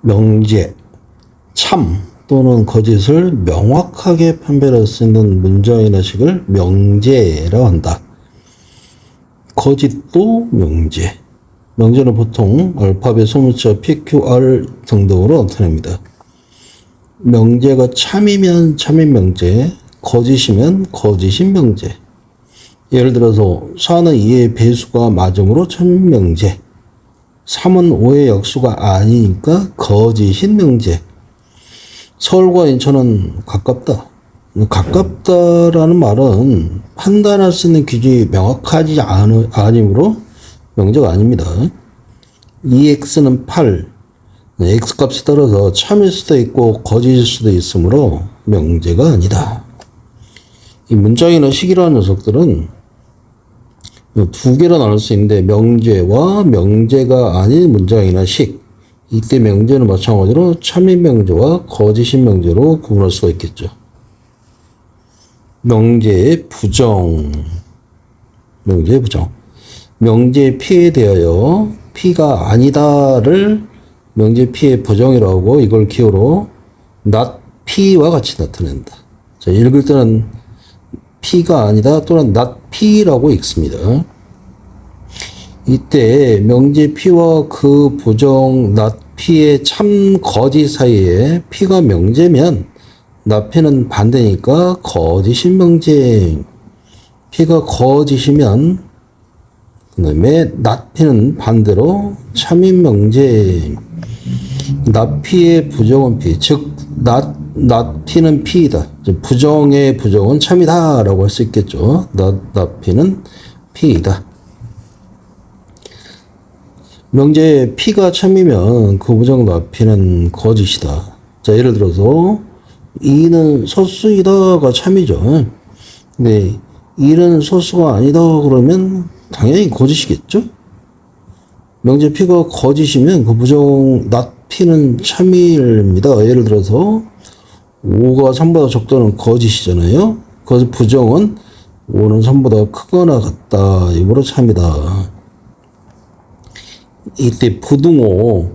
명제, 참 또는 거짓을 명확하게 판별할 수 있는 문장이나 식을 명제라고 한다. 거짓도 명제. 명제는 보통 알파벳 소문자 PQR 등등으로 나타납니다. 명제가 참이면 참인 명제, 거짓이면 거짓인 명제. 예를 들어서 4는 2의 배수가 맞음으로 참인 명제, 3은 5의 역수가 아니니까 거짓인 명제. 서울과 인천은 가깝다. 가깝다라는 말은 판단할 수 있는 기준이 명확하지 아니므로 명제가 아닙니다. 2x는 8, x값이 따라서 참일 수도 있고 거짓일 수도 있으므로 명제가 아니다. 이 문장이나 식이라는 녀석들은 두 개로 나눌 수 있는데, 명제와 명제가 아닌 문장이나 식, 이때 명제는 마찬가지로 참인 명제와 거짓인 명제로 구분할 수가 있겠죠. 명제의 부정. 명제의 부정. 명제의 피해에 대하여 피가 아니다를 명제 피해 부정이라고 하고, 이걸 기호로 not P와 같이 나타낸다. 자, 읽을 때는 P가 아니다 또는 not P라고 읽습니다. 이때 명제 P와 그 부정 not P의 참 거짓 사이에 P가 명제면 not P는 반대니까 거짓인 명제. P가 거짓이면 그 다음에 not P는 반대로 참인 명제. not P의 부정은 P, 즉 not P는 P이다. 부정의 부정은 참이다 라고 할 수 있겠죠. not P는 P이다. 명제 P가 참이면 그 부정 not P는 거짓이다. 자, 예를 들어서 2는 소수이다가 참이죠. 근데 1은 소수가 아니다 그러면 당연히 거짓이겠죠. 명제 P가 거짓이면 그 부정 not P는 참일입니다. 예를 들어서 5가 3보다 적다는 거짓이잖아요. 그래서 부정은 5는 3보다 크거나 같다. 이므로 참이다. 이때 부등호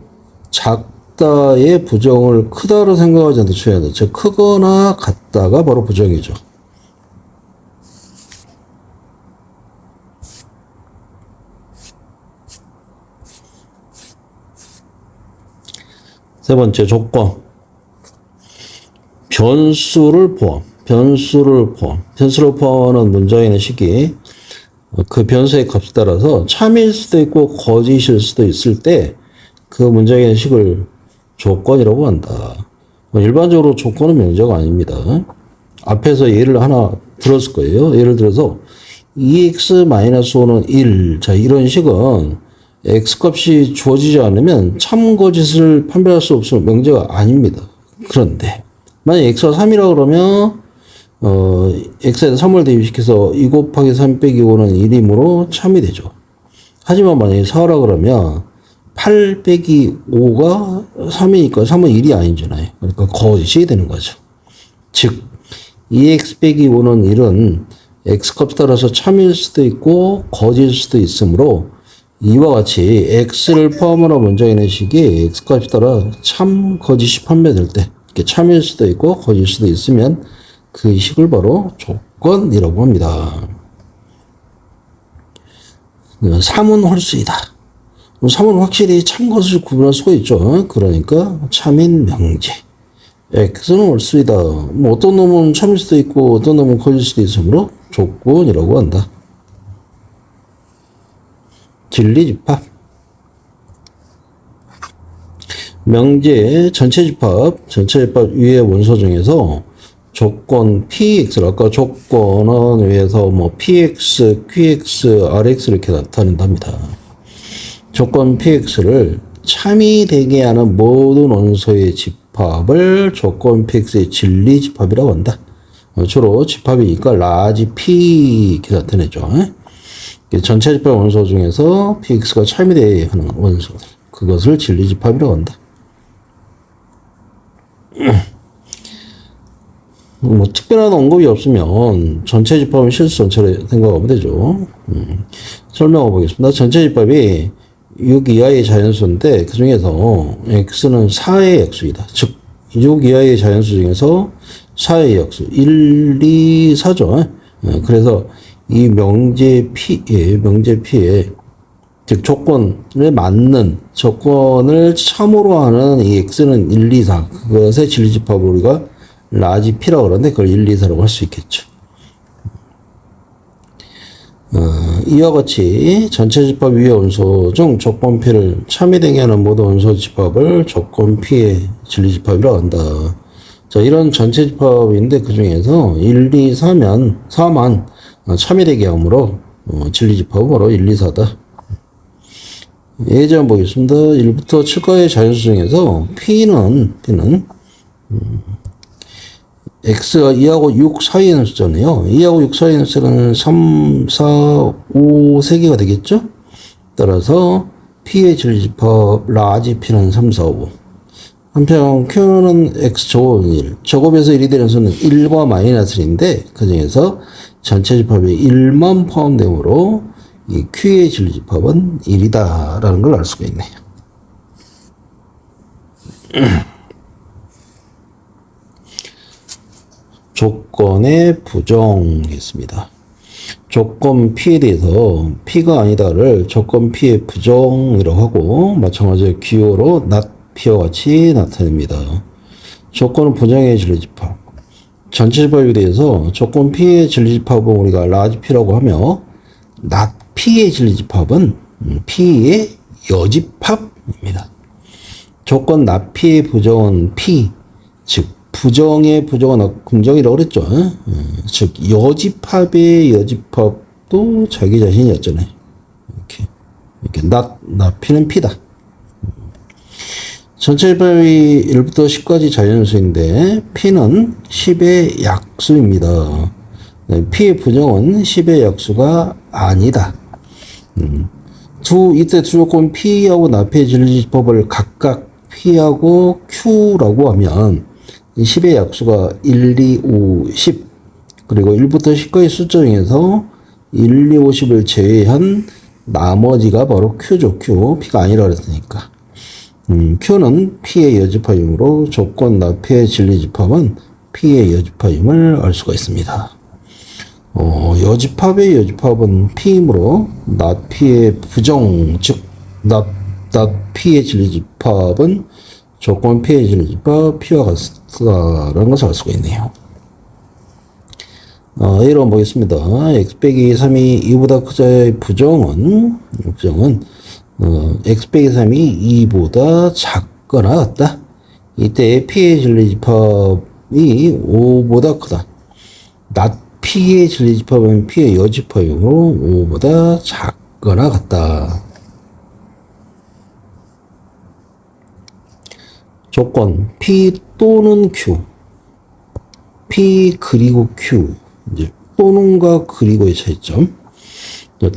작다의 부정을 크다로 생각하지 않고 줘야 돼. 즉 크거나 같다가 바로 부정이죠. 세 번째 조건. 변수를 포함. 변수를 포함하는 문장이나 식이 그 변수의 값에 따라서 참일 수도 있고 거짓일 수도 있을 때 그 문장이나 식을 조건이라고 한다. 일반적으로 조건은 명제가 아닙니다. 앞에서 예를 하나 들었을 거예요. 예를 들어서 2x-5는 1. 자, 이런 식은 x값이 주어지지 않으면 참 거짓을 판별할 수 없으면 명제가 아닙니다. 그런데 만약 x가 3이라 그러면 x에다 3을 대입시켜서 2 곱하기 3 빼기 5는 1이므로 참이 되죠. 하지만 만약에 4라 그러면 8 빼기 5가 3이니까 3은 1이 아니잖아요. 그러니까 거짓이 되는 거죠. 즉 2x 빼기 5는 1은 x값 따라서 참일 수도 있고 거짓일 수도 있으므로 이와 같이 x를 포함하는 문장이나 식이 x값에 따라 참 거짓이 판별될 때 이렇게 참일 수도 있고 거짓일 수도 있으면 그 식을 바로 조건이라고 합니다. 3은 홀수이다. 3은 확실히 참 것을 구분할 수가 있죠. 그러니까 참인 명제. x는 홀수이다. 뭐 어떤 놈은 참일 수도 있고 어떤 놈은 거짓일 수도 있으므로 조건이라고 한다. 진리집합. 명제 전체집합 위의 원소 중에서 조건 px를 아까 조건은 위에서 뭐 px, qx, rx 이렇게 나타낸답니다. 조건 px를 참이 되게 하는 모든 원소의 집합을 조건 px의 진리집합이라고 한다. 주로 집합이니까 라지 p 이렇게 나타내죠. 전체 집합 원소 중에서 px가 참이 되게 하는 원소들, 그것을 진리집합이라고 한다. 뭐 특별한 언급이 없으면 전체 집합은 실수 전체로 생각하면 되죠. 설명해 보겠습니다. 전체 집합이 6 이하의 자연수인데 그 중에서 x는 4의 약수이다. 즉 6 이하의 자연수 중에서 4의 약수 1, 2, 4죠. 그래서 이 명제 P에 즉 조건에 맞는 조건을 참으로 하는 이 x는 1, 2, 4 그것의 진리집합을 우리가 라지 P라고 그러는데 그걸 1, 2, 4라고 할 수 있겠죠. 이와 같이 전체 집합 위의 원소 중 조건 P를 참이되게 하는 모든 원소 집합을 조건 P의 진리집합이라고 한다. 자, 이런 전체 집합인데 그 중에서 1, 2, 4만 참이되게 함으로 진리집합으로 1, 2, 4다. 예제를 보겠습니다. 1부터 7까지의 자연수 중에서 P는 x가 2하고 6 사이에 있는 숫자네요. 2하고 6 사이에 있는 숫자는 3, 4, 5, 3개가 되겠죠? 따라서 P의 진리집합 라지 P는 3, 4, 5. 한편 Q는 x 제곱 1. 제곱에서 1이 되는 수는 1과 마이너스 1인데 그 중에서 전체 집합에 1만 포함되므로 이 Q의 진리집합은 1이다 라는 걸 알 수가 있네요. 조건의 부정이겠습니다. 조건 P에 대해서 P가 아니다를 조건 P의 부정이라고 하고 마찬가지로 기호로 not P와 같이 나타냅니다. 조건은 부정의 진리집합. 전체 집합에 대해서 조건 P의 진리집합은 우리가 large P라고 하며 not P의 진리집합은 P의 여집합입니다. 조건 not P의 부정은 P, 즉 부정의 부정은 긍정이라고 그랬죠. 즉 여집합의 여집합도 자기 자신이었잖아요. 이렇게 not P는 P다. 전체 집합이 1부터 10까지 자연수인데 P는 10의 약수입니다. P의 부정은 10의 약수가 아니다. 이때 두 조건 P하고 not P의 진리집합을 각각 P하고 Q라고 하면 10의 약수가 1, 2, 5, 10 그리고 1부터 10까지 숫자 중에서 1, 2, 5, 10을 제외한 나머지가 바로 Q죠. Q. P가 아니라 그랬으니까. Q는 P의 여집합이므로 조건 not P의 진리집합은 P의 여집합임을 알 수가 있습니다. 여집합의 여집합은 P이므로 not P의 부정, 즉 not P의 진리집합은 조건 P의 진리집합 P와 같다라는 것을 알 수가 있네요. 예로 한번 보겠습니다. x 빼기 3이 2보다 크자의 부정은 x 빼기 3이 2보다 작거나 같다. 이때 P의 진리집합이 5보다 크다. not P의 진리집합은 P의 여집합이므로 5보다 작거나 같다. 조건 P 또는 Q, P 그리고 Q, 이제 또는과 그리고의 차이점.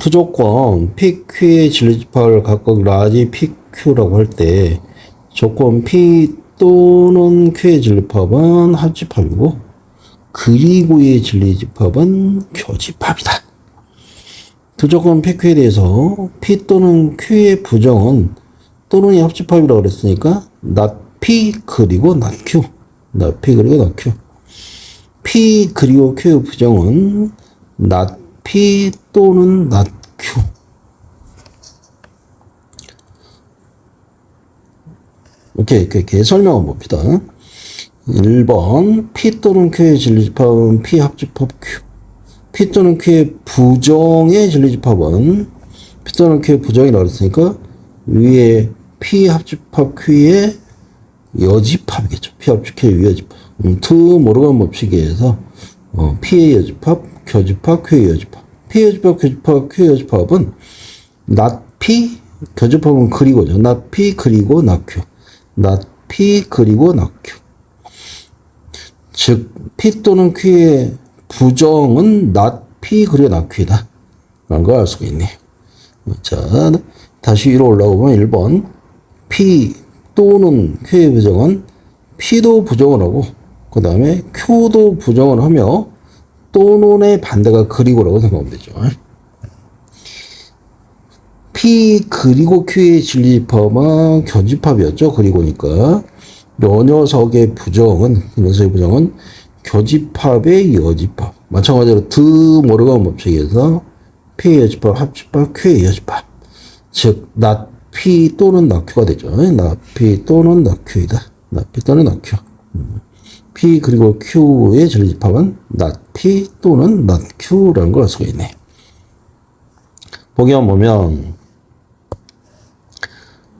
두 조건 P, Q의 진리집합을 각각 라지 P, Q라고 할 때 조건 P 또는 Q의 진리집합은 합집합이고 그리고의 진리집합은 교집합이다. 두 조건 P, Q에 대해서 P 또는 Q의 부정은 또는이 합집합이라고 그랬으니까 not P 그리고 not Q. not P 그리고 not Q. P 그리고 Q의 부정은 not P 또는 not Q. 이렇게 설명해 봅시다. 1번 P 또는 Q의 진리집합은 P 합집합 Q. P 또는 Q의 부정의 진리집합은 P 또는 Q의 부정이라고 했으니까 위에 P 합집합 Q의 여집합이겠죠. P 합집합 Q의 여집합. 모르간 법칙에 의해서 P의 여집합, 교집합, Q의 여집합. P 여집합, 교집합, Q의 여집합은 not P, 교집합은 그리고죠. not P 그리고 not Q. not P 그리고 not Q. 즉 P 또는 Q의 부정은 not P 그리고 not Q다. 라는 걸 알 수가 있네요. 자, 다시 위로 올라오면 1번 P 또는 Q의 부정은 P도 부정을 하고 그 다음에 Q도 부정을 하며 또는의 반대가 그리고라고 생각하면 되죠. P 그리고 Q의 진리집합은 교집합이었죠. 그리고니까 요 녀석의 부정은 교집합의 여집합. 마찬가지로 드 모르간 법칙에서 P의 여집합, 합집합, Q의 여집합. 즉 not P 또는 not Q가 되죠. not P 또는 not Q이다. not P 또는 not Q. P 그리고 Q의 진리집합은 not P 또는 not Q라는 걸 알 수가 있네. 보기만 보면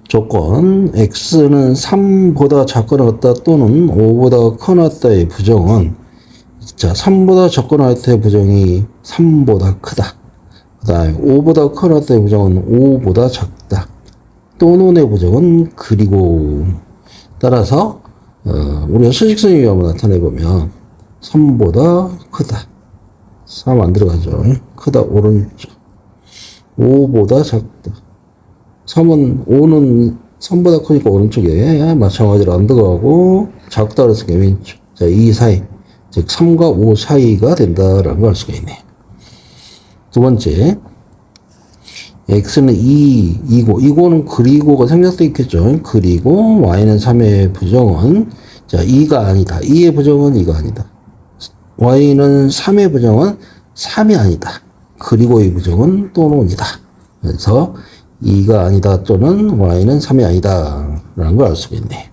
조건 X는 3보다 작거나 같다 또는 5보다 커나 같다의 부정은 자 3보다 작거나 같다의 부정이 3보다 크다. 그 다음에 5보다 커나 같다의 부정은 5보다 작다. 또는의 부정은 그리고 따라서 우리가 수직선의 위험을 나타내보면 3보다 크다. 3 안 들어가죠. 크다 오른쪽. 5보다 작다. 5는 3보다 크니까 오른쪽에 마찬가지로 안 들어가고 작다 그랬으니까 왼쪽. 자, 이 사이. 즉 3과 5 사이가 된다라는 걸 알 수가 있네. 두 번째. X는 2는 그리고가 생략되어 있겠죠. 그리고 Y는 3의 부정은 자 2가 아니다. 2의 부정은 2가 아니다. Y는 3의 부정은 3이 아니다. 그리고의 부정은 또는이다. 그래서 2가 아니다 또는 Y는 3이 아니다 라는 걸 알 수가 있네.